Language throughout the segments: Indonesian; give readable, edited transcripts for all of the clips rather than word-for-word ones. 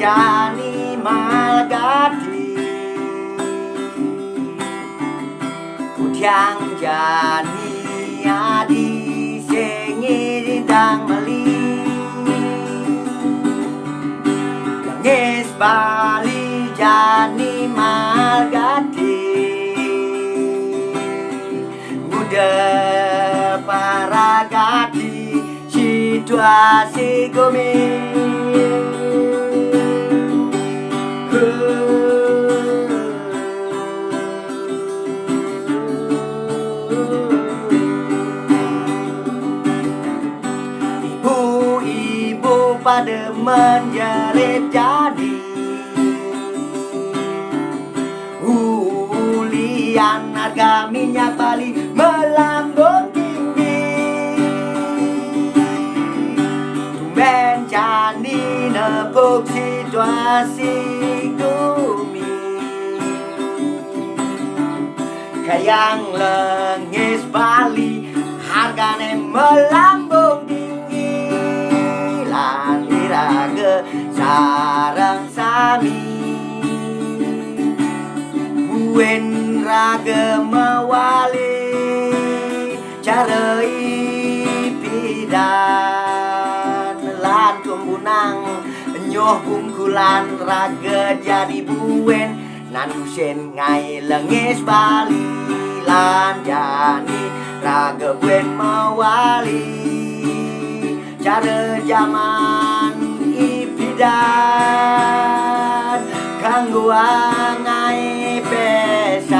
jani malgadi kudyang jani adi sengi dang mali Langis Bali jani malgadi muda para gadi situasi gumi ibu-ibu pada menjerit jadi ulian harga minyak Bali melambung tinggi tumben jani nepuk situasi gumi kayang Langis Bali hargane melambung tinggi lan iraga sarang sami buen raga mawali cara ipidan lan kumbunang nyoh bungkulan raga jadi buen nanusen ngai Langis Bali lan jani raga buen mawali cara zaman ipidan kanggo angai pesan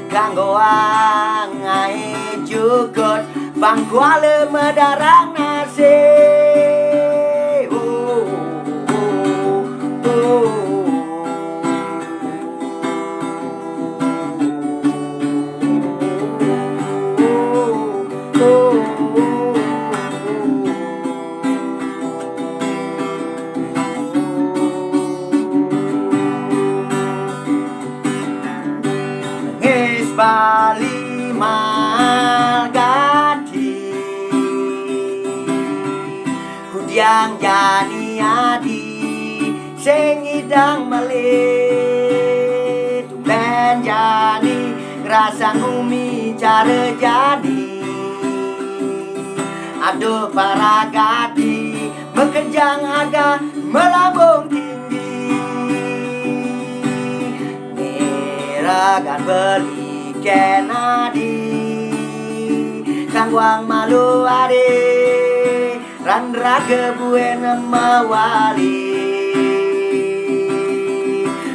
kanggo angai jukut bangkuale medarang nasi Bali malgadi kudyang jani adi sing idang mali tumben jani ngrasang umi cara jadi aduh para gadi mekejang harga melambung tinggi niragan beli kenadi kangwang malu ade ran raga buen mawali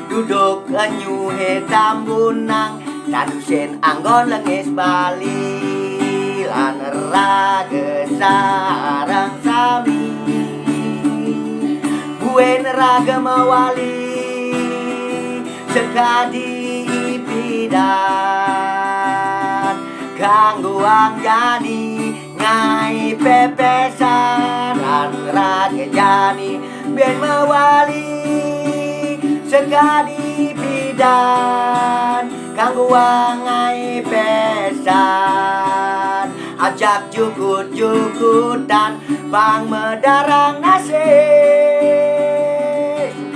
duduk anyu hitam bunang tadusen anggon Langis Bali lan raga sarang sami buen raga mawali sekadi ipidan kanggo jani ngai pepesan lan raga jani ben mawali sekadi ipidan kanggo ngai pesan ajak jukut-jukutan bang medarang nasi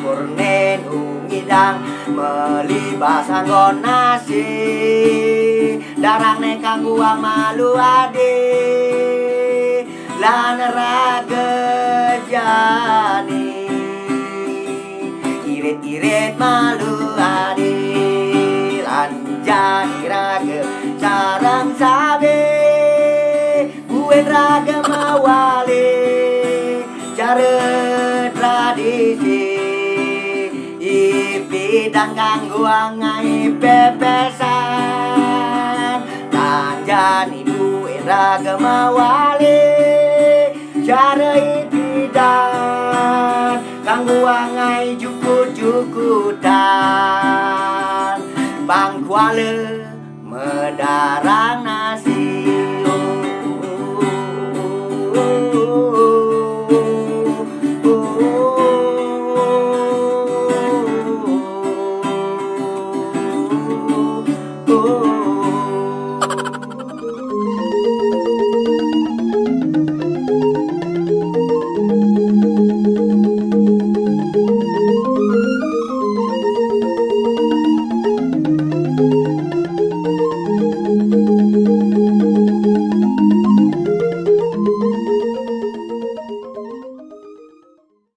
syukur nenu ngidang melibas anggon nasi darang ne kanggo malu ade lan raga jani irit-irit malu ade lan jani raga sarang sabe buen raga mawali cara tradisi bidang kanggo angai pepesan lan jani buen raga mawali cara bidang kanggo angai jukut-jukutan bangkuale medarang